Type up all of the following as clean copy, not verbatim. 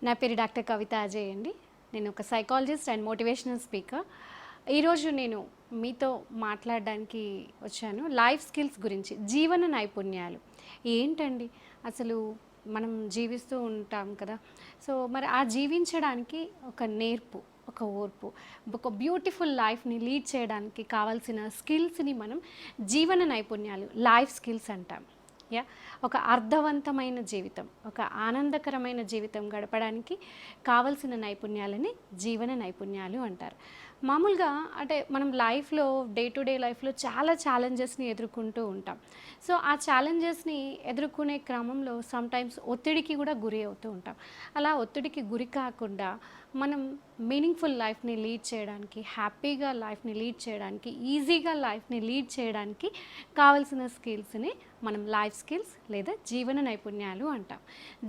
నా పేరు డాక్టర్ కవిత అజయ్ అండి. నేను ఒక సైకాలజిస్ట్ అండ్ మోటివేషనల్ స్పీకర్. ఈరోజు నేను మీతో మాట్లాడడానికి వచ్చాను. లైఫ్ స్కిల్స్ గురించి, జీవన నైపుణ్యాలు ఏంటండి అసలు. మనం జీవిస్తూ ఉంటాం కదా. సో మరి ఆ జీవించడానికి ఒక నేర్పు, ఒక ఓర్పు, ఒక బ్యూటిఫుల్ లైఫ్ని లీడ్ చేయడానికి కావాల్సిన స్కిల్స్ని మనం జీవన నైపుణ్యాలు, లైఫ్ స్కిల్స్ అంటాం. యా, ఒక అర్థవంతమైన జీవితం, ఒక ఆనందకరమైన జీవితం గడపడానికి కావలసిన నైపుణ్యాలని జీవన నైపుణ్యాలు అంటారు. మామూలుగా అంటే మనం లైఫ్లో, డే టు డే లైఫ్లో చాలా ఛాలెంజెస్ని ఎదుర్కొంటూ ఉంటాం. సో ఆ ఛాలెంజెస్ని ఎదుర్కొనే క్రమంలో సమ్టైమ్స్ ఒత్తిడికి కూడా గురి అవుతూ ఉంటాం. అలా ఒత్తిడికి గురి కాకుండా మనం మీనింగ్ఫుల్ లైఫ్ని లీడ్ చేయడానికి, హ్యాపీగా లైఫ్ని లీడ్ చేయడానికి, ఈజీగా లైఫ్ని లీడ్ చేయడానికి కావలసిన స్కిల్స్ని మనం లైఫ్ స్కిల్స్ లేదా జీవన నైపుణ్యాలు అంటాం.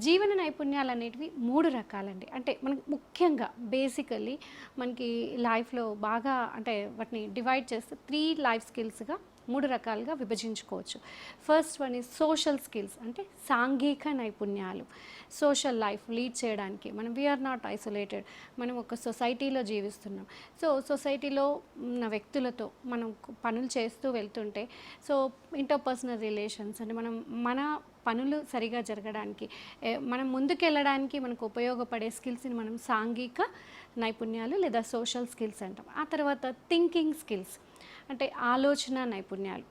జీవన నైపుణ్యాలు అనేటివి 3 రకాలండి. అంటే మనకి ముఖ్యంగా బేసికల్లీ మనకి లైఫ్లో బాగా అంటే వాటిని డివైడ్ చేస్తే 3 లైఫ్ స్కిల్స్గా 3 రకాలుగా విభజించుకోవచ్చు. First one is social skills, అంటే సాంఘిక నైపుణ్యాలు. సోషల్ లైఫ్ లీడ్ చేయడానికి మనం వీఆర్ నాట్ ఐసోలేటెడ్, మనం ఒక సొసైటీలో జీవిస్తున్నాం. సో సొసైటీలో ఉన్న వ్యక్తులతో మనం పనులు చేస్తూ వెళ్తుంటే, సో ఇంటర్పర్సనల్ రిలేషన్స్ అంటే మన పనులు సరిగా జరగడానికి, మనం ముందుకెళ్ళడానికి మనకు ఉపయోగపడే స్కిల్స్ని మనం సాంఘిక నైపుణ్యాలు లేదా సోషల్ స్కిల్స్ అంటాం. ఆ తర్వాత థింకింగ్ స్కిల్స్ అంటే ఆలోచన నైపుణ్యాలు.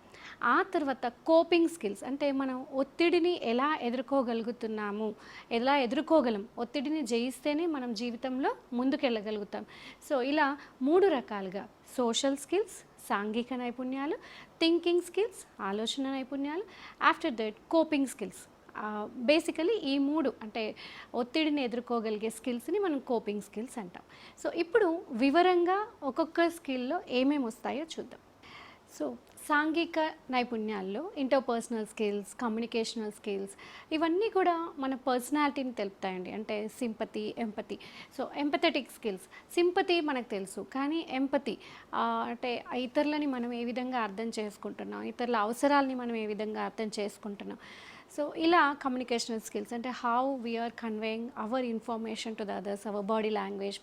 ఆ తర్వాత కోపింగ్ స్కిల్స్ అంటే మనం ఒత్తిడిని ఎలా ఎదుర్కోగలుగుతున్నాము, ఎలా ఎదుర్కోగలం, ఒత్తిడిని జయిస్తేనే మనం జీవితంలో ముందుకెళ్ళగలుగుతాం. సో ఇలా 3 రకాలుగా సోషల్ స్కిల్స్, సాంఘిక నైపుణ్యాలు, థింకింగ్ స్కిల్స్, ఆలోచన నైపుణ్యాలు, after that coping skills. Basically ఈ 3 అంటే ఒత్తిడిని ఎదుర్కోగలిగే స్కిల్స్ని మనం కోపింగ్ స్కిల్స్ అంటాం. సో ఇప్పుడు వివరంగా ఒక్కొక్క స్కిల్లో ఏమేమి వస్తాయో చూద్దాం. సో సాంఘిక నైపుణ్యాల్లో ఇంటర్పర్సనల్ స్కిల్స్, కమ్యూనికేషనల్ స్కిల్స్ ఇవన్నీ కూడా మన పర్సనాలిటీని తెలుపుతాయండి. అంటే sympathy, empathy. So empathetic skills, sympathy మనకు తెలుసు, కానీ ఎంపతి అంటే ఇతరులని మనం ఏ విధంగా అర్థం చేసుకుంటున్నాం, ఇతరుల అవసరాలని మనం ఏ విధంగా అర్థం చేసుకుంటున్నాం. సో ఇలా కమ్యూనికేషనల్ స్కిల్స్ అంటే how we are conveying our information to the others, our body language,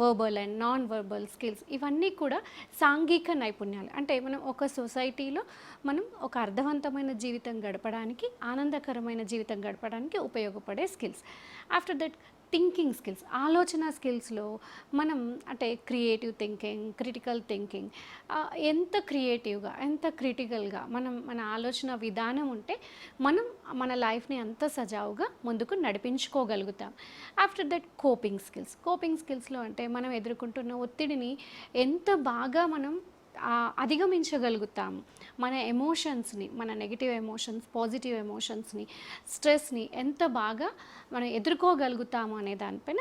verbal and non verbal skills ఇవన్నీ కూడా సాంఘిక నైపుణ్యాలు. అంటే మనం ఒక సొసైటీలో మనం ఒక అర్థవంతమైన జీవితం గడపడానికి, ఆనందకరమైన జీవితం గడపడానికి ఉపయోగపడే skills. After that thinking skills, ఆలోచన స్కిల్స్లో మనం అంటే క్రియేటివ్ థింకింగ్, క్రిటికల్ థింకింగ్, ఎంత క్రియేటివ్గా, ఎంత క్రిటికల్గా మన ఆలోచన విధానం ఉంటే మనం మన లైఫ్ని అంత సజావుగా ముందుకు నడిపించుకోగలుగుతాం. After that coping skills. Coping స్కిల్స్లో అంటే మనం ఎదుర్కొంటున్న ఒత్తిడిని ఎంత బాగా మనం అధిగమించగలుగుతాము, మన ఎమోషన్స్ని, మన నెగిటివ్ ఎమోషన్స్, పాజిటివ్ ఎమోషన్స్ని, స్ట్రెస్ని ఎంత బాగా మనం ఎదుర్కోగలుగుతాము అనే దానిపైన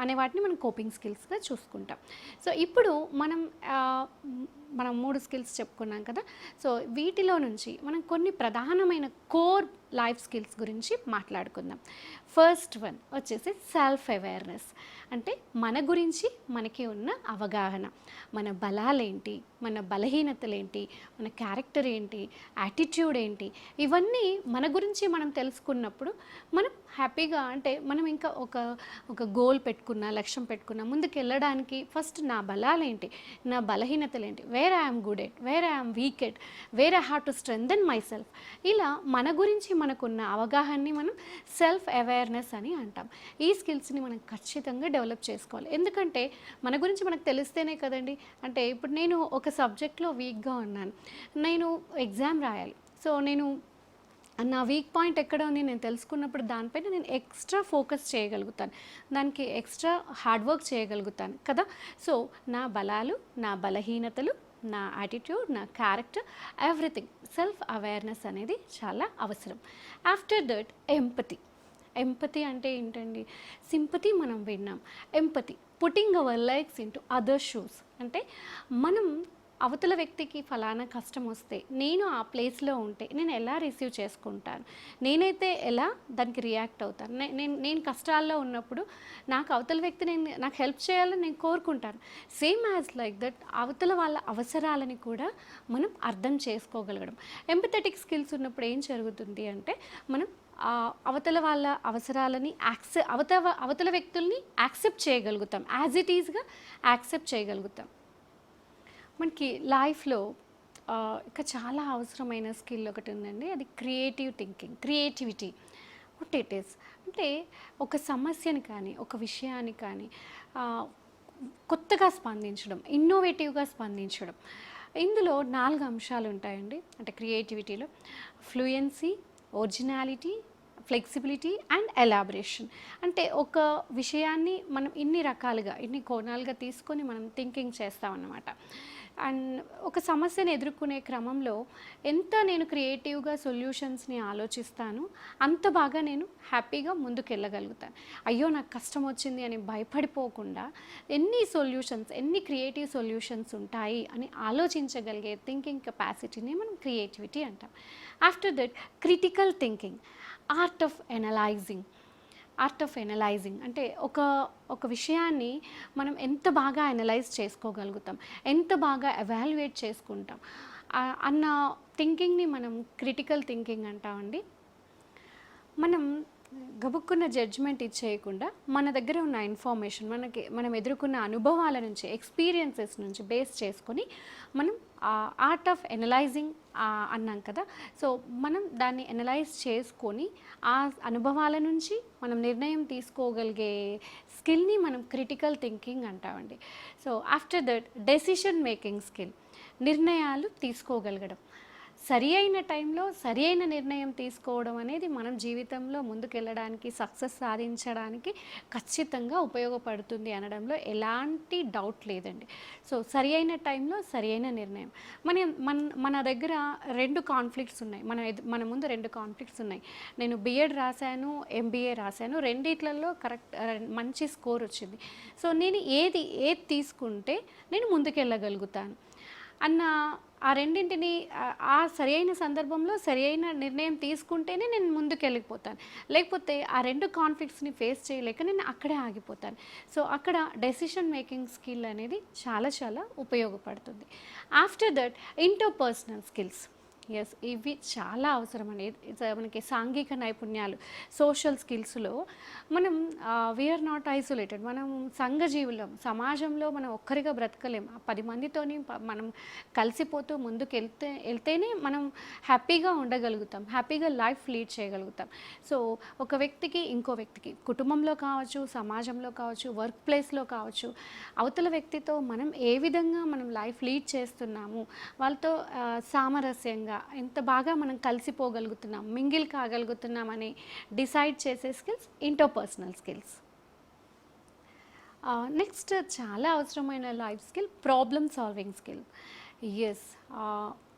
అనే వాటిని మనం కోపింగ్ స్కిల్స్గా చూసుకుంటాం. సో ఇప్పుడు మనం 3 స్కిల్స్ చెప్పుకున్నాం కదా. సో వీటిలో నుంచి మనం కొన్ని ప్రధానమైన కోర్ లైఫ్ స్కిల్స్ గురించి మాట్లాడుకుందాం. ఫస్ట్ వన్ వచ్చేసి సెల్ఫ్ అవేర్నెస్. అంటే మన గురించి మనకి ఉన్న అవగాహన, మన బలాలేంటి, మన బలహీనతలేంటి, మన క్యారెక్టర్ ఏంటి, యాటిట్యూడ్ ఏంటి, ఇవన్నీ మన గురించి మనం తెలుసుకున్నప్పుడు మనం హ్యాపీగా అంటే మనం ఇంకా ఒక గోల్ పెట్టుకున్నా, లక్ష్యం పెట్టుకున్నా ముందుకు వెళ్ళడానికి ఫస్ట్ నా బలాలేంటి, నా బలహీనతలేంటి, where I'm good at, where I'm weak at, where I have to strengthen myself. ఇలా మన గురించి మనకున్న అవగాహనని మనం సెల్ఫ్ అవేర్నెస్ అని అంటాం. ఈ స్కిల్స్ని మనం ఖచ్చితంగా డెవలప్ చేసుకోవాలి. ఎందుకంటే మన గురించి మనకు తెలిస్తేనే కదండి. అంటే ఇప్పుడు నేను ఒక సబ్జెక్ట్లో వీక్గా ఉన్నాను, నేను ఎగ్జామ్ రాయాలి. సో నేను నా వీక్ పాయింట్ ఎక్కడ ఉంది నేను తెలుసుకున్నప్పుడు దానిపైన నేను ఎక్స్ట్రా ఫోకస్ చేయగలుగుతాను, దానికి ఎక్స్ట్రా హార్డ్ వర్క్ చేయగలుగుతాను కదా. సో నా బలాలు, నా బలహీనతలు, నా యాటిట్యూడ్, నా క్యారెక్టర్, ఎవ్రీథింగ్ సెల్ఫ్ అవేర్నెస్ అనేది చాలా అవసరం. ఆఫ్టర్ దట్ ఎంపతి అంటే ఏంటండి? సింపతి మనం విన్నాం. Empathy, putting our likes into other shoes. అంటే మనం అవతల వ్యక్తికి ఫలానా కష్టం వస్తే నేను ఆ ప్లేస్లో ఉంటే నేను ఎలా రిసీవ్ చేసుకుంటాను, నేనైతే ఎలా దానికి రియాక్ట్ అవుతాను. నేను కష్టాల్లో ఉన్నప్పుడు నాకు అవతల వ్యక్తి నాకు హెల్ప్ చేయాలని నేను కోరుకుంటాను. సేమ్ యాజ్ లైక్ దట్ అవతల వాళ్ళ అవసరాలని కూడా మనం అర్థం చేసుకోగలగడం. ఎంపథెటిక్ స్కిల్స్ ఉన్నప్పుడు ఏం జరుగుతుంది అంటే మనం అవతల వాళ్ళ అవసరాలని అవతల వ్యక్తుల్ని యాక్సెప్ట్ చేయగలుగుతాం, యాజ్ ఇట్ ఈజ్గా యాక్సెప్ట్ చేయగలుగుతాం. మనకి లైఫ్లో ఇంకా చాలా అవసరమైన స్కిల్ ఒకటి ఉందండి, అది క్రియేటివిటీ. వాట్ ఇట్ ఈస్ అంటే ఒక సమస్యని కానీ ఒక విషయాన్ని కానీ కొత్తగా స్పందించడం, ఇన్నోవేటివ్గా స్పందించడం. ఇందులో 4 అంశాలు ఉంటాయండి. అంటే క్రియేటివిటీలో fluency, originality, flexibility and elaboration. అంటే ఒక విషయాన్ని మనం ఇన్ని కోణాలుగా తీసుకొని మనం థింకింగ్ చేస్తామన్నమాట. అండ్ ఒక సమస్యను ఎదుర్కొనే క్రమంలో ఎంత నేను క్రియేటివ్గా సొల్యూషన్స్ని ఆలోచిస్తాను, అంత బాగా నేను హ్యాపీగా ముందుకెళ్ళగలుగుతాను. అయ్యో నాకు కష్టం వచ్చింది అని భయపడిపోకుండా ఎన్ని క్రియేటివ్ సొల్యూషన్స్ ఉంటాయి అని ఆలోచించగలిగే థింకింగ్ కెపాసిటీని మనం క్రియేటివిటీ అంటాం. After that critical thinking, art of analysing అంటే ఒక విషయాన్ని మనం ఎంత బాగా అనలైజ్ చేసుకోగలుగుతాం, ఎంత బాగా ఎవాల్యుయేట్ చేసుకుంటాం అన్న థింకింగ్ని మనం క్రిటికల్ థింకింగ్ అంటామండి. మనం గబుక్కున్న జడ్జ్మెంట్ ఇచ్చేయకుండా మన దగ్గర ఉన్న ఇన్ఫర్మేషన్, మనం ఎదుర్కొన్న అనుభవాల నుంచి, ఎక్స్పీరియన్సెస్ నుంచి బేస్ చేసుకొని మనం ఆర్ట్ ఆఫ్ ఎనలైజింగ్ అన్నాం కదా. సో మనం దాన్ని ఎనలైజ్ చేసుకొని ఆ అనుభవాల నుంచి మనం నిర్ణయం తీసుకోగలిగే స్కిల్ని మనం క్రిటికల్ థింకింగ్ అంటామండి. So after that decision making skill, నిర్ణయాలు తీసుకోగలగడం, సరి అయిన టైంలో సరి అయిన నిర్ణయం తీసుకోవడం అనేది మనం జీవితంలో ముందుకెళ్ళడానికి, సక్సెస్ సాధించడానికి ఖచ్చితంగా ఉపయోగపడుతుంది అనడంలో ఎలాంటి డౌట్ లేదండి. సో సరి అయిన టైంలో సరి అయిన నిర్ణయం. మన దగ్గర 2 కాన్ఫ్లిక్ట్స్ ఉన్నాయి, మన ముందు 2 కాన్ఫ్లిక్ట్స్ ఉన్నాయి. నేను బిఎడ్ రాశాను, ఎంబీఏ రాశాను, రెండిట్లలో మంచి స్కోర్ వచ్చింది. సో నేను ఏది తీసుకుంటే నేను ముందుకెళ్ళగలుగుతాను అన్న ఆ రెండింటిని ఆ సరి అయిన సందర్భంలో సరి అయిన నిర్ణయం తీసుకుంటేనే నేను ముందుకెళ్ళిపోతాను. లేకపోతే ఆ 2 కాన్ఫ్లిక్ట్స్ని ఫేస్ చేయలేక నేను అక్కడే ఆగిపోతాను. సో అక్కడ డెసిషన్ మేకింగ్ స్కిల్ అనేది చాలా చాలా ఉపయోగపడుతుంది. ఆఫ్టర్ దట్ ఇంటర్పర్సనల్ స్కిల్స్, ఇవి చాలా అవసరం అనేది. మనకి సాంఘిక నైపుణ్యాలు, సోషల్ స్కిల్స్లో మనం వీఆర్ నాట్ ఐసోలేటెడ్. మనం సంఘజీవులం, సమాజంలో మనం ఒక్కరిగా బ్రతకలేం. 10 మందితోని మనం కలిసిపోతూ వెళ్తేనే మనం హ్యాపీగా ఉండగలుగుతాం, హ్యాపీగా లైఫ్ లీడ్ చేయగలుగుతాం. సో ఒక వ్యక్తికి ఇంకో వ్యక్తికి, కుటుంబంలో కావచ్చు, సమాజంలో కావచ్చు, వర్క్ ప్లేస్లో కావచ్చు, అవతల వ్యక్తితో మనం ఏ విధంగా మనం లైఫ్ లీడ్ చేస్తున్నాము, వాళ్ళతో సామరస్యంగా ఎంత బాగా మనం కలిసిపోగలుగుతున్నాం, మింగిల్ కాగలుగుతున్నాం అని డిసైడ్ చేసే స్కిల్స్ ఇంటర్పర్సనల్ స్కిల్స్. నెక్స్ట్ చాలా అవసరమైన life skill problem solving skill.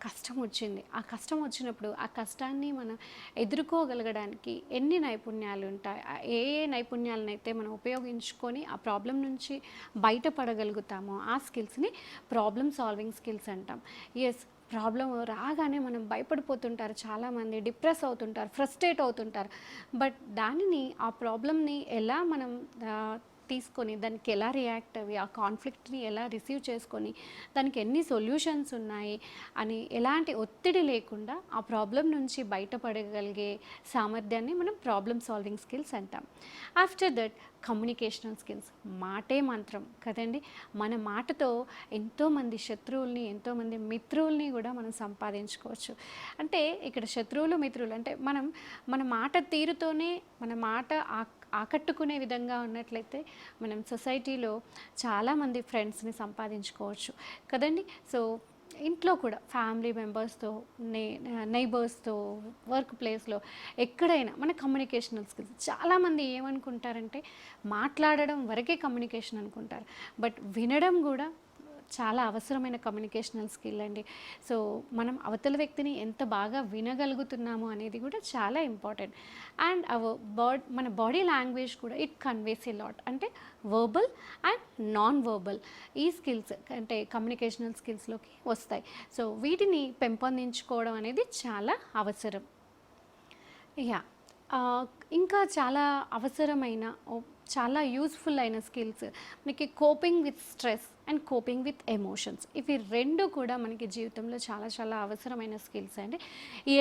కష్టం వచ్చింది, ఆ కష్టం వచ్చినప్పుడు ఆ కష్టాన్ని మనం ఎదుర్కోగలగడానికి ఎన్ని నైపుణ్యాలు ఉంటాయి, ఏ నైపుణ్యాలనైతే మనం ఉపయోగించుకొని ఆ ప్రాబ్లం నుంచి బయటపడగలుగుతామో ఆ స్కిల్స్ని ప్రాబ్లమ్ సాల్వింగ్ స్కిల్స్ అంటాం. ప్రాబ్లం రాగానే మనం భయపడిపోతుంటారు, చాలామంది డిప్రెస్ అవుతుంటారు, ఫ్రస్ట్రేట్ అవుతుంటారు. బట్ ఆ ప్రాబ్లమ్ని ఎలా మనం తీసుకొని దానికి ఎలా రియాక్ట్ అయ్యి, ఆ కాన్ఫ్లిక్ట్ని ఎలా రిసీవ్ చేసుకొని దానికి ఎన్ని సొల్యూషన్స్ ఉన్నాయి అని ఎలాంటి ఒత్తిడి లేకుండా ఆ ప్రాబ్లం నుంచి బయటపడగలిగే సామర్థ్యాన్ని మనం ప్రాబ్లమ్ సాల్వింగ్ స్కిల్స్ అంటాం. ఆఫ్టర్ దట్ కమ్యూనికేషనల్ స్కిల్స్, మాటే మంత్రం కదండి. మన మాటతో ఎంతోమంది శత్రువుల్ని, ఎంతోమంది మిత్రుల్ని కూడా మనం సంపాదించుకోవచ్చు. అంటే ఇక్కడ శత్రువులు, మిత్రులు అంటే మన మాట తీరుతోనే మన మాట ఆకట్టుకునే విధంగా ఉన్నట్లయితే మనం సొసైటీలో చాలామంది ఫ్రెండ్స్ని సంపాదించుకోవచ్చు కదండి. సో ఇంట్లో కూడా ఫ్యామిలీ మెంబర్స్తో, నైబర్స్తో, వర్క్ ప్లేస్లో ఎక్కడైనా మన కమ్యూనికేషనల్ స్కిల్స్. చాలామంది ఏమనుకుంటారంటే మాట్లాడడం వరకే కమ్యూనికేషన్ అనుకుంటారు, బట్ వినడం కూడా చాలా అవసరమైన కమ్యూనికేషనల్ స్కిల్ అండి. సో మనం అవతల వ్యక్తిని ఎంత బాగా వినగలుగుతున్నాము అనేది కూడా చాలా ఇంపార్టెంట్. అండ్ మన బాడీ లాంగ్వేజ్ కూడా ఇట్ కన్వేస్ ఎ లాట్. అంటే వర్బల్ అండ్ నాన్ వర్బల్ ఈ స్కిల్స్ అంటే కమ్యూనికేషనల్ స్కిల్స్లోకి వస్తాయి. సో వీటిని పెంపొందించుకోవడం అనేది చాలా అవసరం. ఆహ్, ఇంకా చాలా అవసరమైన చాలా యూజ్‌ఫుల్ అయిన స్కిల్స్ మనకి coping with stress and coping with emotions. ఇవి 2 కూడా మనకి జీవితంలో చాలా చాలా అవసరమైన స్కిల్స్ అండి.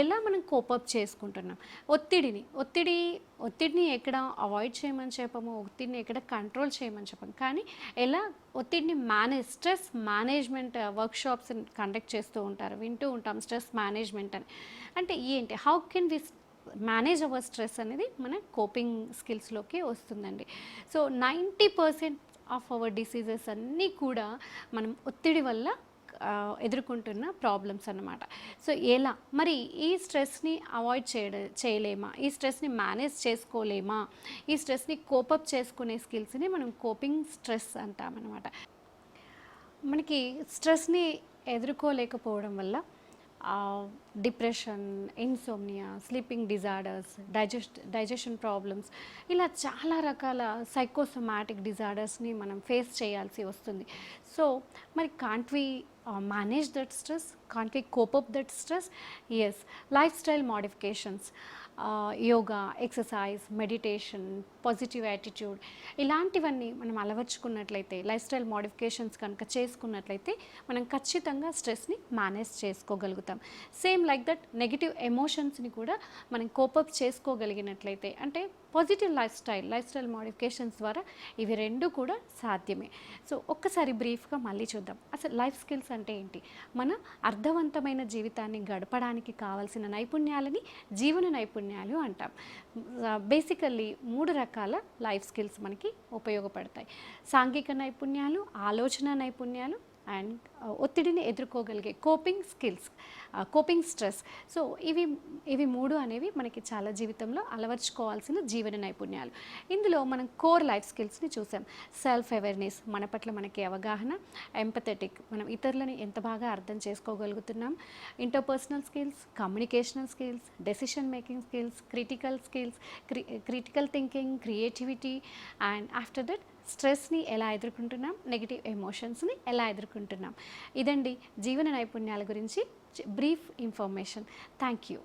ఎలా మనం కోపప్ చేసుకుంటున్నాం. ఒత్తిడిని ఎక్కడ అవాయిడ్ చేయమని చెప్పము. ఒత్తిడిని ఎక్కడ కంట్రోల్ చేయమని చెప్పము. కానీ ఎలా ఒత్తిడిని స్ట్రెస్ మేనేజ్‌మెంట్ వర్క్‌షాప్స్ కండక్ట్ చేస్తూ ఉంటారు. వింటూ ఉంటాం స్ట్రెస్ మేనేజ్‌మెంట్ అని. అంటే ఏంటి? How can we manage our stress అనేది మన కోపింగ్ స్కిల్స్‌లోకి వస్తుందండి. సో, 90% ఆఫ్ అవర్ డిసీజెస్ అన్నీ కూడా మనం ఒత్తిడి వల్ల ఎదుర్కొంటున్న ప్రాబ్లమ్స్ అన్నమాట. సో, ఎలా మరి ఈ స్ట్రెస్‌ని అవాయిడ్ చేయలేమా? ఈ స్ట్రెస్‌ని మేనేజ్ చేసుకోలేమా? ఈ స్ట్రెస్‌ని కోపప్ చేసుకునే స్కిల్స్‌ని మనం కోపింగ్ స్ట్రెస్ అంటామన్నమాట. మనకి స్ట్రెస్‌ని ఎదుర్కోలేకపోవడం వల్ల depression, insomnia, sleeping disorders, digestion problems ఇలా చాలా రకాల సైకోసోమాటిక్ డిజార్డర్స్ని మనం ఫేస్ చేయాల్సి వస్తుంది. సో మరి can't we manage that stress? Can't we cope up that stress? Yes, lifestyle modifications, yoga, exercise, meditation, positive attitude ఇలాంటివన్నీ మనం అలవర్చుకున్నట్లయితే, లైఫ్ స్టైల్ మోడిఫికేషన్స్ కనుక చేసుకున్నట్లయితే మనం ఖచ్చితంగా స్ట్రెస్ని మేనేజ్ చేసుకోగలుగుతాం. సేమ్ లైక్ దట్ నెగిటివ్ ఎమోషన్స్ని కూడా మనం కోపప్ చేసుకోగలిగినట్లయితే, అంటే పాజిటివ్ లైఫ్ స్టైల్ మోడిఫికేషన్స్ ద్వారా ఇవి 2 కూడా సాధ్యమే. సో ఒక్కసారి బ్రీఫ్గా మళ్ళీ చూద్దాం. అసలు లైఫ్ స్కిల్స్ అంటే ఏంటి? మన అర్థవంతమైన జీవితాన్ని గడపడానికి కావాల్సిన నైపుణ్యాలని జీవన నైపుణ్యాలు అంటాం. బేసికల్లీ 3 రకాల లైఫ్ స్కిల్స్ మనకి ఉపయోగపడతాయి. సాంఘిక నైపుణ్యాలు, ఆలోచన నైపుణ్యాలు అండ్ ఒత్తిడిని ఎదుర్కోగలిగే కోపింగ్ స్ట్రెస్. సో ఇవి 3 అనేవి మనకి చాలా జీవితంలో అలవర్చుకోవాల్సిన జీవన నైపుణ్యాలు. ఇందులో మనం కోర్ లైఫ్ స్కిల్స్ని చూసాం. సెల్ఫ్ అవేర్నెస్, మన పట్ల మనకి అవగాహన, ఎంపథెటిక్, మనం ఇతరులని ఎంత బాగా అర్థం చేసుకోగలుగుతున్నాం, interpersonal skills, communicational skills, decision making skills, critical thinking, creativity and after that స్ట్రెస్ని ఎలా ఎదుర్కొంటున్నాం, నెగిటివ్ ఎమోషన్స్ని ఎలా ఎదుర్కొంటున్నాం. ఇదండి జీవన నైపుణ్యాల గురించి బ్రీఫ్ ఇన్ఫర్మేషన్. Thank you.